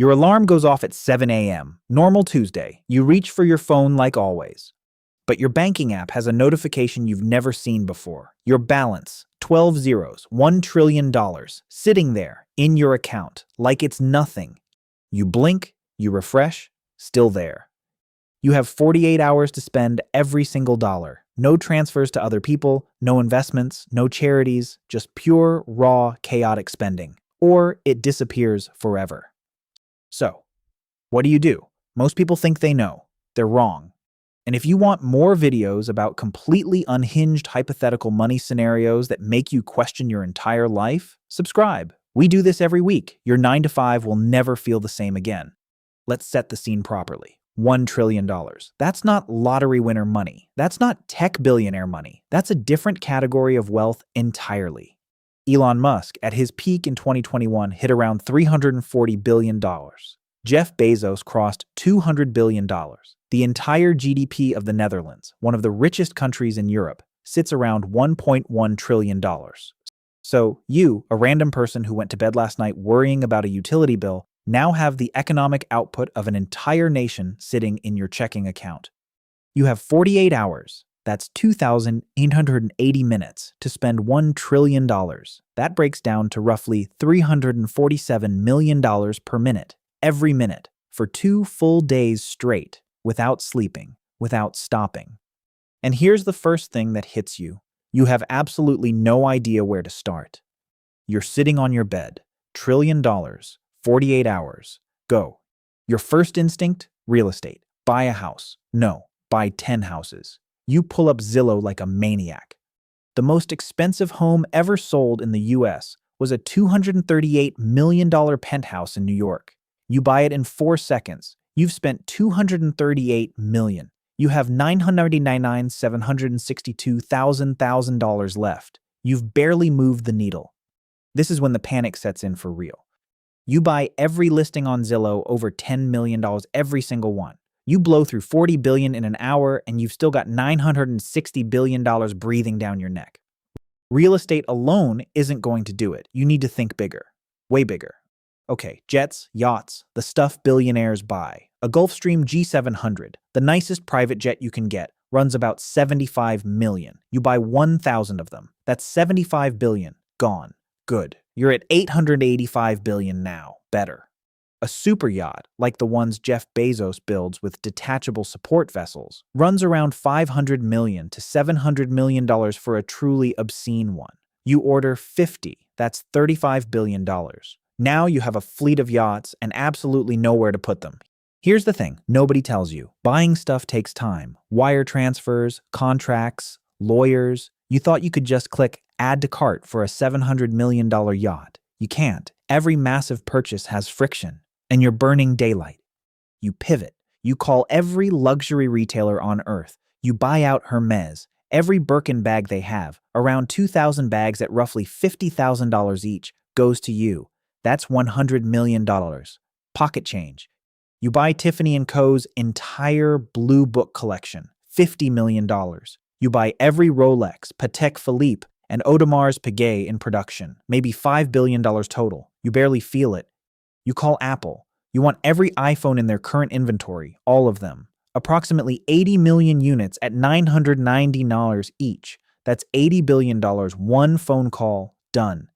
Your alarm goes off at 7 a.m. Normal Tuesday. You reach for your phone like always. But your banking app has a notification you've never seen before. Your balance, 12 zeros, $1 trillion, sitting there in your account like it's nothing. You blink, you refresh, still there. You have 48 hours to spend every single dollar. No transfers to other people, no investments, no charities, just pure, raw, chaotic spending. Or it disappears forever. So, what do? Most people think they know. They're wrong. And if you want more videos about completely unhinged hypothetical money scenarios that make you question your entire life, subscribe. We do this every week. Your 9 to 5 will never feel the same again. Let's set the scene properly. $1 trillion. That's not lottery winner money. That's not tech billionaire money. That's a different category of wealth entirely. Elon Musk, at his peak in 2021, hit around $340 billion. Jeff Bezos crossed $200 billion. The entire GDP of the Netherlands, one of the richest countries in Europe, sits around $1.1 trillion. So you, a random person who went to bed last night worrying about a utility bill, now have the economic output of an entire nation sitting in your checking account. You have 48 hours. That's 2,880 minutes to spend $1 trillion. That breaks down to roughly $347 million per minute, every minute, for 2 full days straight, without sleeping, without stopping. And here's the first thing that hits you. You have absolutely no idea where to start. You're sitting on your bed, $1 trillion, 48 hours, go. Your first instinct? Real estate. Buy a house. No, buy 10 houses. You pull up Zillow like a maniac. The most expensive home ever sold in the US was a $238 million penthouse in New York. You buy it in 4 seconds. You've spent $238 million. You have $999,762,000 left. You've barely moved the needle. This is when the panic sets in for real. You buy every listing on Zillow over $10 million, every single one. You blow through $40 billion in an hour, and you've still got $960 billion breathing down your neck. Real estate alone isn't going to do it. You need to think bigger. Way bigger. Okay, jets, yachts, the stuff billionaires buy. A Gulfstream G700, the nicest private jet you can get, runs about $75 million. You buy 1,000 of them. That's $75 billion. Gone. Good. You're at $885 billion now. Better. A super yacht, like the ones Jeff Bezos builds with detachable support vessels, runs around $500 million to $700 million for a truly obscene one. You order 50. That's $35 billion. Now you have a fleet of yachts and absolutely nowhere to put them. Here's the thing nobody tells you. Buying stuff takes time. Wire transfers, contracts, lawyers. You thought you could just click add to cart for a $700 million yacht. You can't. Every massive purchase has friction, and you're burning daylight. You pivot. You call every luxury retailer on earth. You buy out Hermes. Every Birkin bag they have, around 2,000 bags at roughly $50,000 each, goes to you. That's $100 million. Pocket change. You buy Tiffany & Co.'s entire Blue Book collection, $50 million. You buy every Rolex, Patek Philippe, and Audemar's Piguet in production, maybe $5 billion total. You barely feel it. You call Apple. You want every iPhone in their current inventory, all of them. Approximately 80 million units at $990 each. That's $80 billion, one phone call, done.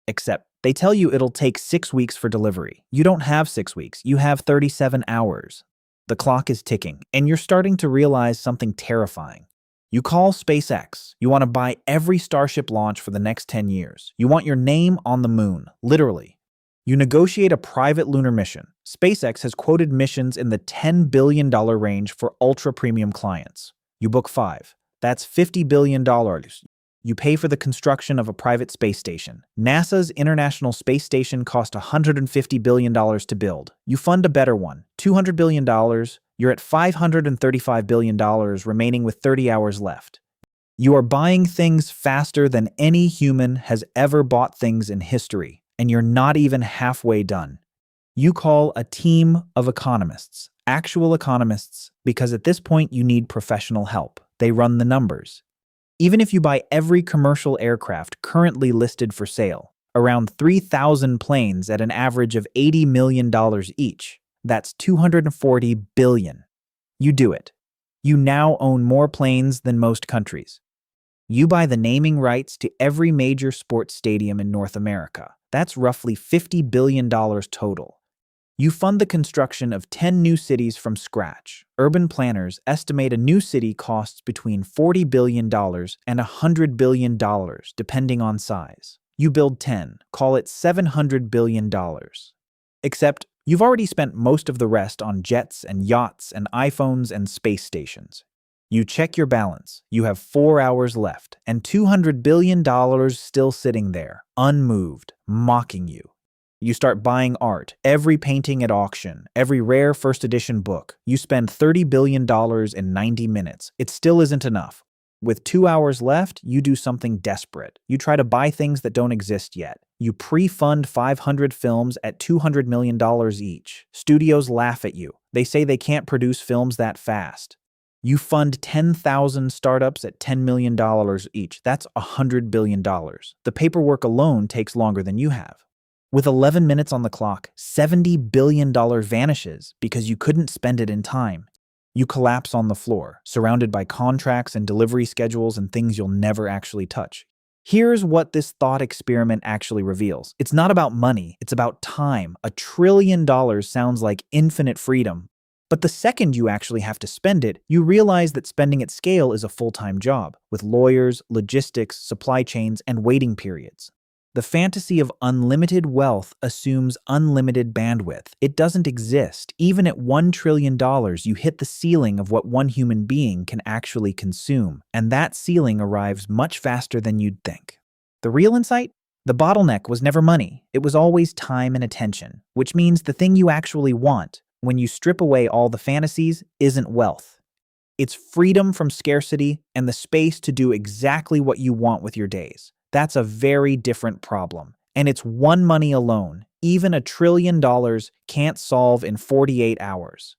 Except they tell you it'll take 6 weeks for delivery. You don't have 6 weeks, you have 37 hours. The clock is ticking, and you're starting to realize something terrifying. You call SpaceX. You want to buy every Starship launch for the next 10 years. You want your name on the moon, literally. You negotiate a private lunar mission. SpaceX has quoted missions in the $10 billion range for ultra-premium clients. You book 5. That's $50 billion. You pay for the construction of a private space station. NASA's International Space Station cost $150 billion to build. You fund a better one, $200 billion. You're at $535 billion, remaining with 30 hours left. You are buying things faster than any human has ever bought things in history, and you're not even halfway done. You call a team of economists, actual economists, because at this point you need professional help. They run the numbers. Even if you buy every commercial aircraft currently listed for sale, Around 3,000 planes at an average of $80 million each. That's $240 billion. You do it. You now own more planes than most countries. You buy the naming rights to every major sports stadium in North America. That's roughly $50 billion total. You fund the construction of 10 new cities from scratch. Urban planners estimate a new city costs between $40 billion and $100 billion, depending on size. You build 10, call it $700 billion. Except, you've already spent most of the rest on jets and yachts and iPhones and space stations. You check your balance. You have 4 hours left, and $200 billion still sitting there, unmoved, mocking you. You start buying art, every painting at auction, every rare first edition book. You spend $30 billion in 90 minutes. It still isn't enough. With 2 hours left, you do something desperate. You try to buy things that don't exist yet. You pre-fund 500 films at $200 million each. Studios laugh at you. They say they can't produce films that fast. You fund 10,000 startups at $10 million each. That's $100 billion. The paperwork alone takes longer than you have. With 11 minutes on the clock, $70 billion vanishes because you couldn't spend it in time. You collapse on the floor, surrounded by contracts and delivery schedules and things you'll never actually touch. Here's what this thought experiment actually reveals. It's not about money, it's about time. $1 trillion sounds like infinite freedom. But the second you actually have to spend it, you realize that spending at scale is a full-time job, with lawyers, logistics, supply chains, and waiting periods. The fantasy of unlimited wealth assumes unlimited bandwidth. It doesn't exist. Even at $1 trillion, you hit the ceiling of what one human being can actually consume, and that ceiling arrives much faster than you'd think. The real insight? The bottleneck was never money. It was always time and attention, which means the thing you actually want, when you strip away all the fantasies, isn't wealth. It's freedom from scarcity and the space to do exactly what you want with your days. That's a very different problem. And it's one money alone, even $1 trillion, can't solve in 48 hours.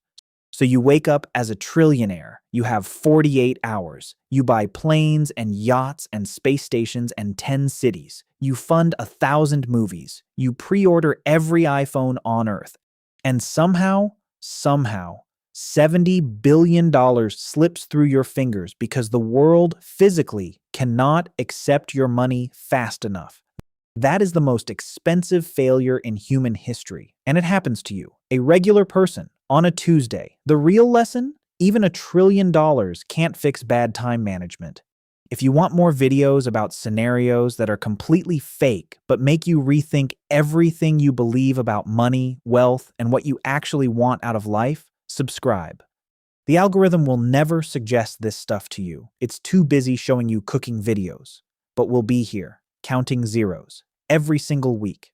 So you wake up as a trillionaire. You have 48 hours. You buy planes and yachts and space stations and 10 cities. You fund 1,000 movies. You pre-order every iPhone on Earth. And somehow, $70 billion slips through your fingers because the world physically cannot accept your money fast enough. That is the most expensive failure in human history, and it happens to you, a regular person, on a Tuesday. The real lesson? Even $1 trillion can't fix bad time management. If you want more videos about scenarios that are completely fake but make you rethink everything you believe about money, wealth, and what you actually want out of life, subscribe. The algorithm will never suggest this stuff to you. It's too busy showing you cooking videos. But we'll be here, counting zeros, every single week.